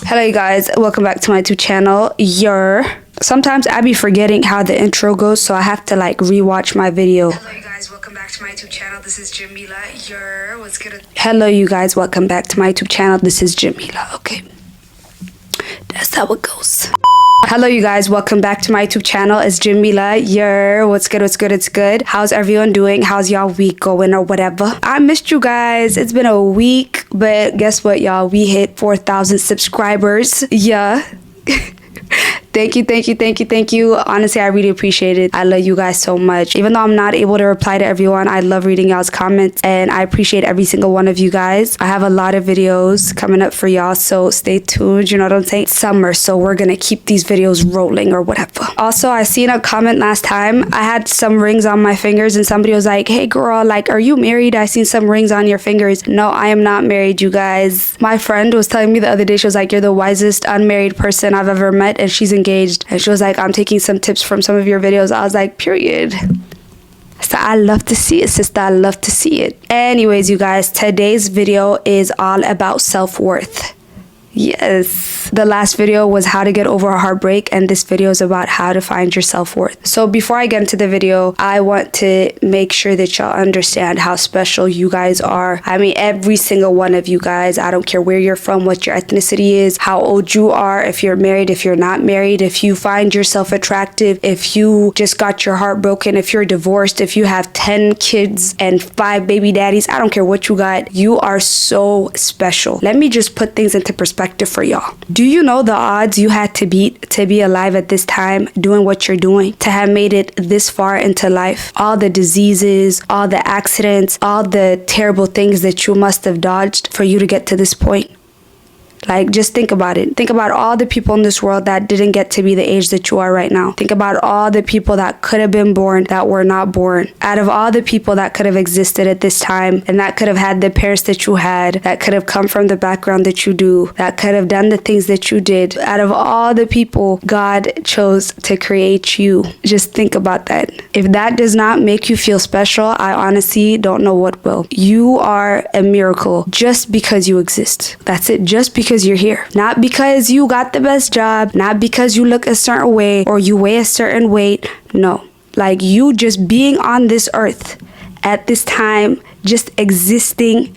Hello you guys, welcome back to my YouTube channel. Sometimes I be forgetting how the intro goes, so I have to like rewatch my video. Hello you guys, welcome back to my YouTube channel. This is Jamila. What's good? Hello you guys, welcome back to my YouTube channel. This is Jamila. Okay, that's how it goes. Hello you guys, welcome back to my YouTube channel. It's Jamila. What's good? It's good. How's everyone doing? How's y'all week going or whatever? I missed you guys. It's been a week, but guess what, y'all? We hit 4,000 subscribers. Thank you. Honestly, I really appreciate it. I love you guys so much. Even though I'm not able to reply to everyone, I love reading y'all's comments and I appreciate every single one of you guys. I have a lot of videos coming up for y'all, so stay tuned. You know what I'm saying? It's summer, so we're gonna keep these videos rolling or whatever. Also, I seen a comment last time. I had some rings on my fingers and somebody was like, hey girl, like, are you married? I seen some rings on your fingers. No, I am not married, you guys. My friend was telling me the other day, she was like, you're the wisest unmarried person I've ever met, and she's engaged. And she was like, I'm taking some tips from some of your videos. I was like, period. So I love to see it, sister. I love to see it. Anyways, you guys, today's video is all about self-worth. Yes, the last video was how to get over a heartbreak, and this video is about how to find your self-worth. So before I get into the video, I want to make sure that y'all understand how special you guys are. I mean, every single one of you guys. I don't care where you're from, what your ethnicity is, how old you are, if you're married, if you're not married, if you find yourself attractive, if you just got your heart broken, if you're divorced, if you have 10 kids and 5 baby daddies. I don't care what you got. You are so special. Let me just put things into perspective for y'all. Do you know the odds you had to beat to be alive at this time, doing what you're doing, to have made it this far into life? All the diseases, all the accidents, all the terrible things that you must have dodged for you to get to this point. Like, just think about it. Think about all the people in this world that didn't get to be the age that you are right now. Think about all the people that could have been born that were not born. Out of all the people that could have existed at this time and that could have had the parents that you had, that could have come from the background that you do, that could have done the things that you did. Out of all the people, God chose to create you. Just think about that. If that does not make you feel special, I honestly don't know what will. You are a miracle just because you exist. That's it. Just because you're here. Not because you got the best job, not because you look a certain way or you weigh a certain weight. No. Like, you just being on this earth at this time, just existing,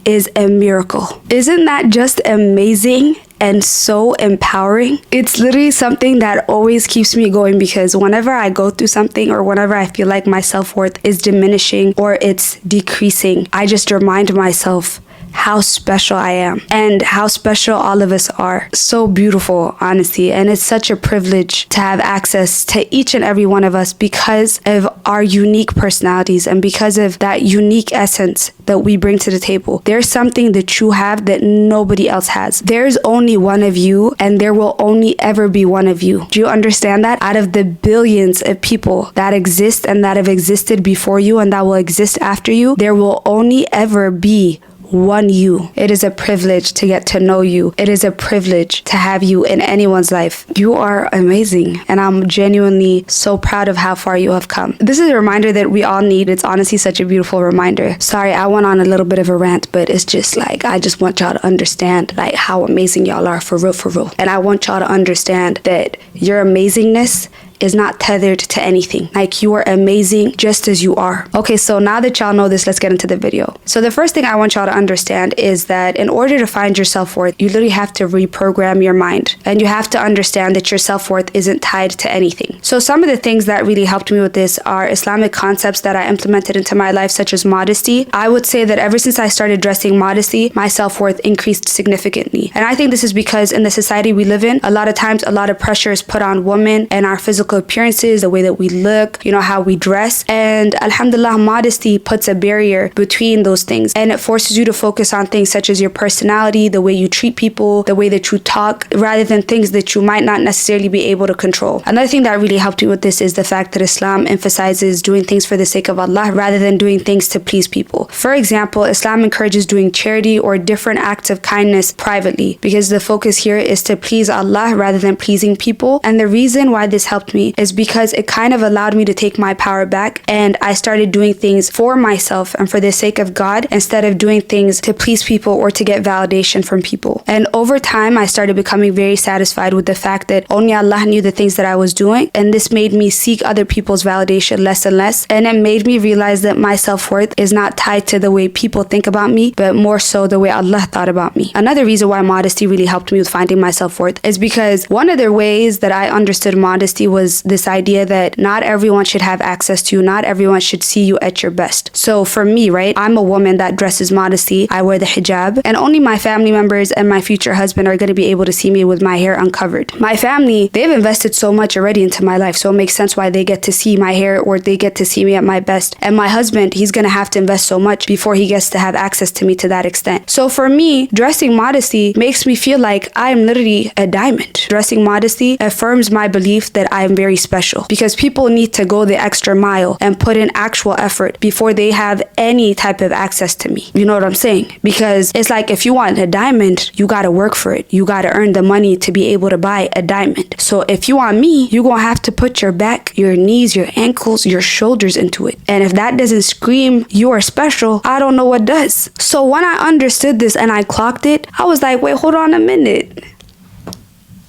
is a miracle. Isn't that just amazing and so empowering? It's literally something that always keeps me going, because whenever I go through something or whenever I feel like my self-worth is diminishing or it's decreasing, I just remind myself how special I am and how special all of us are. So beautiful, honestly. And it's such a privilege to have access to each and every one of us because of our unique personalities and because of that unique essence that we bring to the table. There's something that you have that nobody else has. There's only one of you, and there will only ever be one of you. Do you understand that? Out of the billions of people that exist and that have existed before you and that will exist after you, there will only ever be one you. It is a privilege to get to know you. It is a privilege to have you in anyone's life. You are amazing, and I'm genuinely so proud of how far you have come. This is a reminder that we all need. It's honestly such a beautiful reminder. Sorry, I went on a little bit of a rant, but it's just like, I just want y'all to understand like how amazing y'all are, for real. And I want y'all to understand that your amazingness is not tethered to anything. Like, you are amazing just as you are. Okay, so now that y'all know this, let's get into the video. So the first thing I want y'all to understand is that in order to find your self-worth, you literally have to reprogram your mind, and you have to understand that your self-worth isn't tied to anything. So some of the things that really helped me with this are Islamic concepts that I implemented into my life, such as modesty. I would say that ever since I started dressing modestly, my self-worth increased significantly. And I think this is because in the society we live in, a lot of times a lot of pressure is put on women and our physical appearances, the way that we look, you know, how we dress. And alhamdulillah, modesty puts a barrier between those things, and it forces you to focus on things such as your personality, the way you treat people, the way that you talk, rather than things that you might not necessarily be able to control. Another thing that really helped me with this is the fact that Islam emphasizes doing things for the sake of Allah rather than doing things to please people. For example, Islam encourages doing charity or different acts of kindness privately, because the focus here is to please Allah rather than pleasing people. And the reason why this helped me me is because it kind of allowed me to take my power back, and I started doing things for myself and for the sake of God instead of doing things to please people or to get validation from people. And over time, I started becoming very satisfied with the fact that only Allah knew the things that I was doing, and this made me seek other people's validation less and less, and it made me realize that my self-worth is not tied to the way people think about me, but more so the way Allah thought about me. Another reason why modesty really helped me with finding my self-worth is because one of the ways that I understood modesty was this idea that not everyone should have access to you, not everyone should see you at your best. So for me, right, I'm a woman that dresses modestly, I wear the hijab, and only my family members and my future husband are going to be able to see me with my hair uncovered. My family, they've invested so much already into my life, so it makes sense why they get to see my hair or they get to see me at my best. And my husband, he's going to have to invest so much before he gets to have access to me to that extent. So for me, dressing modesty makes me feel like I'm literally a diamond. Dressing modesty affirms my belief that I am very special, because people need to go the extra mile and put in actual effort before they have any type of access to me. You know what I'm saying? Because it's like, if you want a diamond, you got to work for it. You got to earn the money to be able to buy a diamond. So if you want me, you're going to have to put your back, your knees, your ankles, your shoulders into it. And if that doesn't scream you are special, I don't know what does. So when I understood this and I clocked it, I was like, wait, hold on a minute.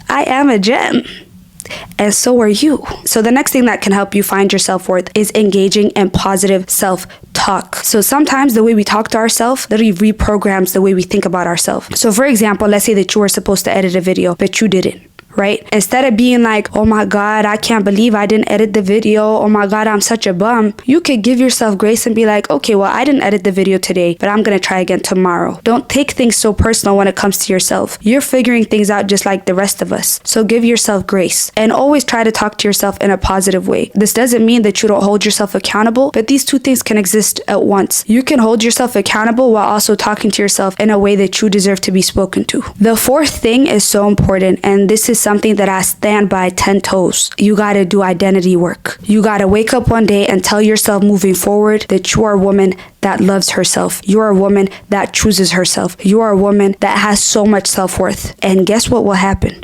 I am a gem. And so are you. So the next thing that can help you find your self-worth is engaging in positive self-talk. So sometimes the way we talk to ourselves literally reprograms the way we think about ourselves. So for example, let's say that you were supposed to edit a video, but you didn't. Right? Instead of being like, oh my God, I can't believe I didn't edit the video. Oh my God, I'm such a bum. You could give yourself grace and be like, okay, well, I didn't edit the video today, but I'm going to try again tomorrow. Don't take things so personal when it comes to yourself. You're figuring things out just like the rest of us. So give yourself grace and always try to talk to yourself in a positive way. This doesn't mean that you don't hold yourself accountable, but these two things can exist at once. You can hold yourself accountable while also talking to yourself in a way that you deserve to be spoken to. The fourth thing is so important, and this is something that I stand by 10 toes. You gotta do identity work. You gotta wake up one day and tell yourself moving forward that you are a woman that loves herself. You are a woman that chooses herself. You are a woman that has so much self-worth. And guess what will happen?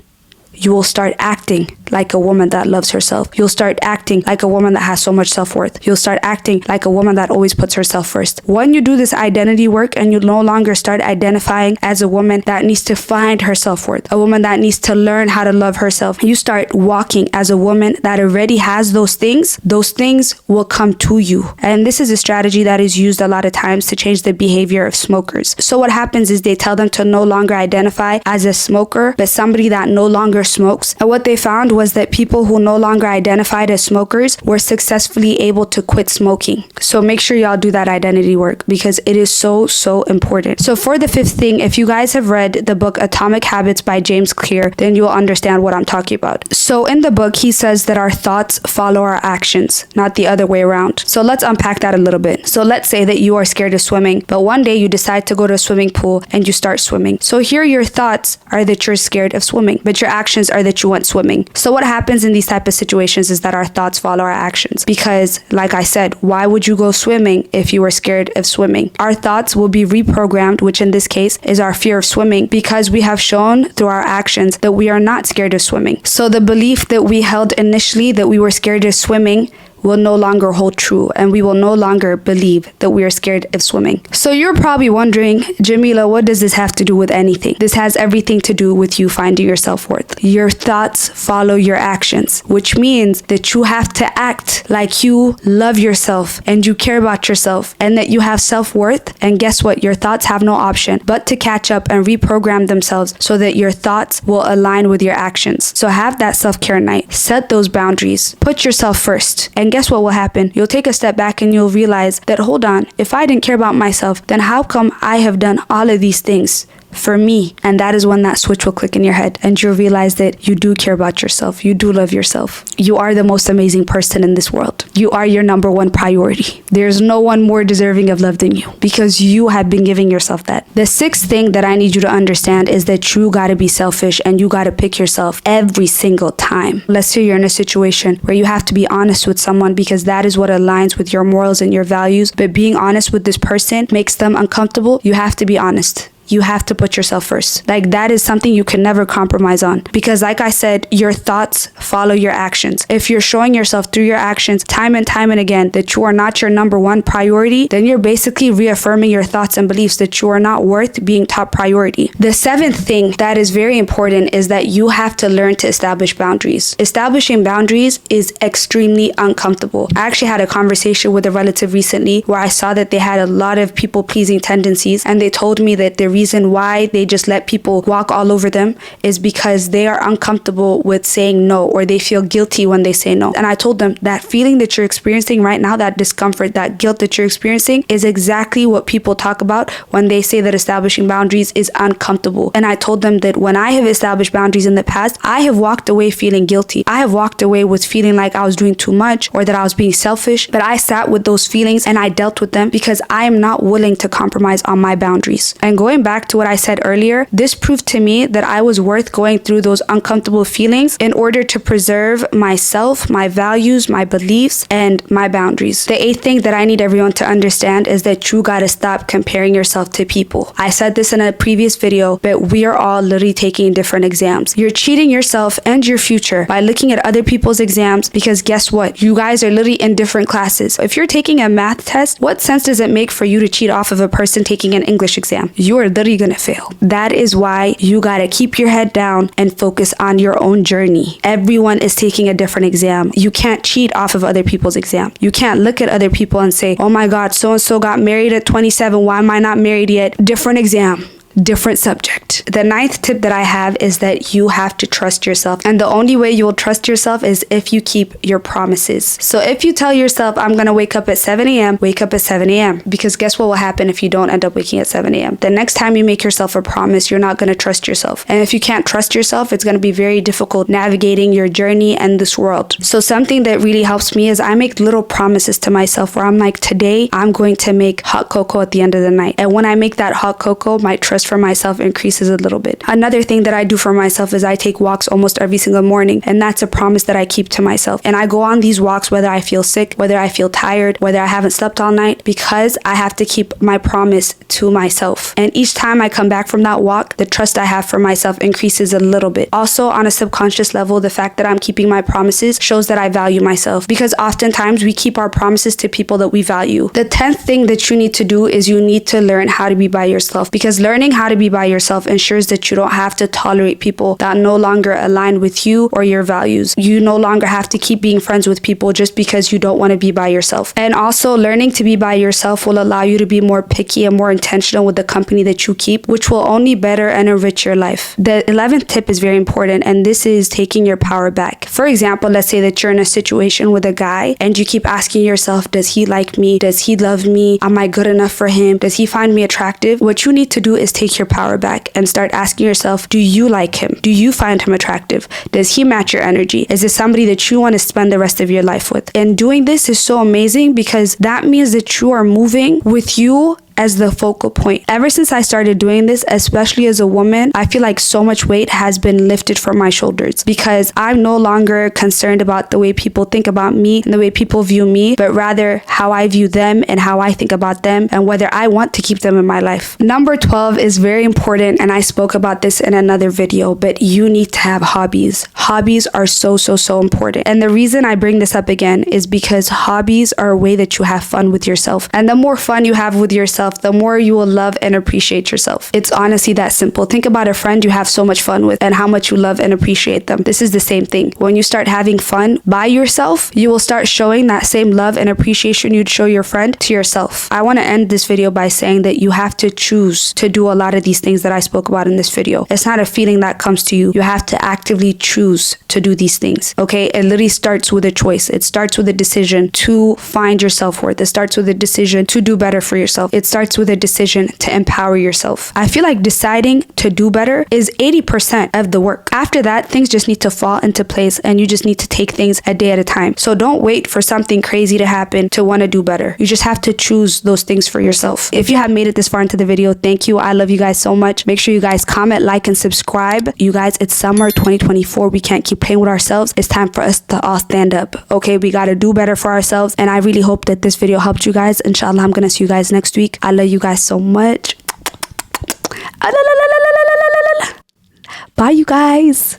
You will start acting like a woman that loves herself. You'll start acting like a woman that has so much self-worth. You'll start acting like a woman that always puts herself first. When you do this identity work and you no longer start identifying as a woman that needs to find her self-worth, a woman that needs to learn how to love herself, you start walking as a woman that already has those things will come to you. And this is a strategy that is used a lot of times to change the behavior of smokers. So what happens is they tell them to no longer identify as a smoker, but somebody that no longer smokes. And what they found was that people who no longer identified as smokers were successfully able to quit smoking. So make sure y'all do that identity work, because it is so important. So for the fifth thing, if you guys have read the book Atomic Habits by James Clear, then you'll understand what I'm talking about. So in the book, he says that our thoughts follow our actions, not the other way around. So let's unpack that a little bit. So let's say that you are scared of swimming, but one day you decide to go to a swimming pool and you start swimming. So here your thoughts are that you're scared of swimming, but your actions are that you went swimming. So what happens in these type of situations is that our thoughts follow our actions, because like I said, why would you go swimming if you were scared of swimming? Our thoughts will be reprogrammed, which in this case is our fear of swimming, because we have shown through our actions that we are not scared of swimming. So the belief that we held initially that we were scared of swimming will no longer hold true, and we will no longer believe that we are scared of swimming. So you're probably wondering, Jamila, what does this have to do with anything? This has everything to do with you finding your self-worth. Your thoughts follow your actions, which means that you have to act like you love yourself and you care about yourself and that you have self-worth. And guess what? Your thoughts have no option but to catch up and reprogram themselves so that your thoughts will align with your actions. So have that self-care night. Set those boundaries. Put yourself first. And guess what will happen? You'll take a step back and you'll realize that, hold on, if I didn't care about myself, then how come I have done all of these things for me? And that is when that switch will click in your head and you'll realize that you do care about yourself. You do love yourself. You are the most amazing person in this world. You are your number one priority. There's no one more deserving of love than you, because you have been giving yourself that. The sixth thing that I need you to understand is that you gotta be selfish and you gotta pick yourself every single time. Let's say you're in a situation where you have to be honest with someone because that is what aligns with your morals and your values, but being honest with this person makes them uncomfortable. You have to be honest. you have to put yourself first. Like, that is something you can never compromise on, because like I said, your thoughts follow your actions. If you're showing yourself through your actions time and time and again that you are not your number one priority, then you're basically reaffirming your thoughts and beliefs that you are not worth being top priority. The seventh thing that is very important is that you have to learn to establish boundaries. Establishing boundaries is extremely uncomfortable. I actually had a conversation with a relative recently where I saw that they had a lot of people-pleasing tendencies, and they told me that the reason why they just let people walk all over them is because they are uncomfortable with saying no, or they feel guilty when they say no. And I told them that feeling that you're experiencing right now, that discomfort, that guilt that you're experiencing, is exactly what people talk about when they say that establishing boundaries is uncomfortable. And I told them that when I have established boundaries in the past, I have walked away feeling guilty. I have walked away with feeling like I was doing too much or that I was being selfish, but I sat with those feelings and I dealt with them because I am not willing to compromise on my boundaries. And going back to what I said earlier, this proved to me that I was worth going through those uncomfortable feelings in order to preserve myself, my values, my beliefs, and my boundaries. The eighth thing that I need everyone to understand is that you gotta stop comparing yourself to people. I said this in a previous video, but we are all literally taking different exams. You're cheating yourself and your future by looking at other people's exams, because guess what? You guys are literally in different classes. If you're taking a math test, what sense does it make for you to cheat off of a person taking an English exam? You are literally gonna fail. That is why you gotta keep your head down and focus on your own journey. Everyone is taking a different exam. You can't cheat off of other people's exam. You can't look at other people and say, oh my God, so-and-so got married at 27. Why am I not married yet? Different exam. Different subject. The ninth tip that I have is that you have to trust yourself. And the only way you will trust yourself is if you keep your promises. So if you tell yourself, I'm going to wake up at 7 a.m., wake up at 7 a.m. Because guess what will happen if you don't end up waking at 7 a.m.? The next time you make yourself a promise, you're not going to trust yourself. And if you can't trust yourself, it's going to be very difficult navigating your journey and this world. So something that really helps me is I make little promises to myself where I'm like, today I'm going to make hot cocoa at the end of the night. And when I make that hot cocoa, my trust for myself increases a little bit. Another thing that I do for myself is I take walks almost every single morning, and that's a promise that I keep to myself. And I go on these walks whether I feel sick, whether I feel tired, whether I haven't slept all night, because I have to keep my promise to myself. And each time I come back from that walk, the trust I have for myself increases a little bit. Also, on a subconscious level, the fact that I'm keeping my promises shows that I value myself, because oftentimes we keep our promises to people that we value. The 10th thing that you need to do is you need to learn how to be by yourself, because learning how to be by yourself ensures that you don't have to tolerate people that no longer align with you or your values. You no longer have to keep being friends with people just because you don't want to be by yourself. And also, learning to be by yourself will allow you to be more picky and more intentional with the company that you keep, which will only better and enrich your life. The 11th tip is very important, and this is taking your power back. For example, let's say that you're in a situation with a guy and you keep asking yourself, does he like me? Does he love me? Am I good enough for him? Does he find me attractive? What you need to do is take your power back and start asking yourself, do you like him? Do you find him attractive? Does he match your energy? Is it somebody that you want to spend the rest of your life with? And doing this is so amazing, because that means that you are moving with you as the focal point. Ever since I started doing this, especially as a woman, I feel like so much weight has been lifted from my shoulders, because I'm no longer concerned about the way people think about me and the way people view me, but rather how I view them and how I think about them and whether I want to keep them in my life. Number 12 is very important, and I spoke about this in another video, but you need to have hobbies. Hobbies are so important. And the reason I bring this up again is because hobbies are a way that you have fun with yourself. And the more fun you have with yourself, the more you will love and appreciate yourself. It's honestly that simple. Think about a friend you have so much fun with and how much you love and appreciate them. This is the same thing. When you start having fun by yourself, you will start showing that same love and appreciation you'd show your friend to yourself. I want to end this video by saying that you have to choose to do a lot of these things that I spoke about in this video. It's not a feeling that comes to you. You have to actively choose to do these things. Okay? It literally starts with a choice. It starts with a decision to find your self-worth. It starts with a decision to do better for yourself. It starts with a decision to empower yourself. I feel like deciding to do better is 80% of the work. After that, things just need to fall into place, and you just need to take things a day at a time. So don't wait for something crazy to happen to want to do better. You just have to choose those things for yourself. If you have made it this far into the video, thank you. I love you guys so much. Make sure you guys comment, like, and subscribe. You guys, it's summer 2024. We can't keep playing with ourselves. It's time for us to all stand up. Okay, we got to do better for ourselves. And I really hope that this video helped you guys. Inshallah, I'm going to see you guys next week. I love you guys so much. Bye, you guys.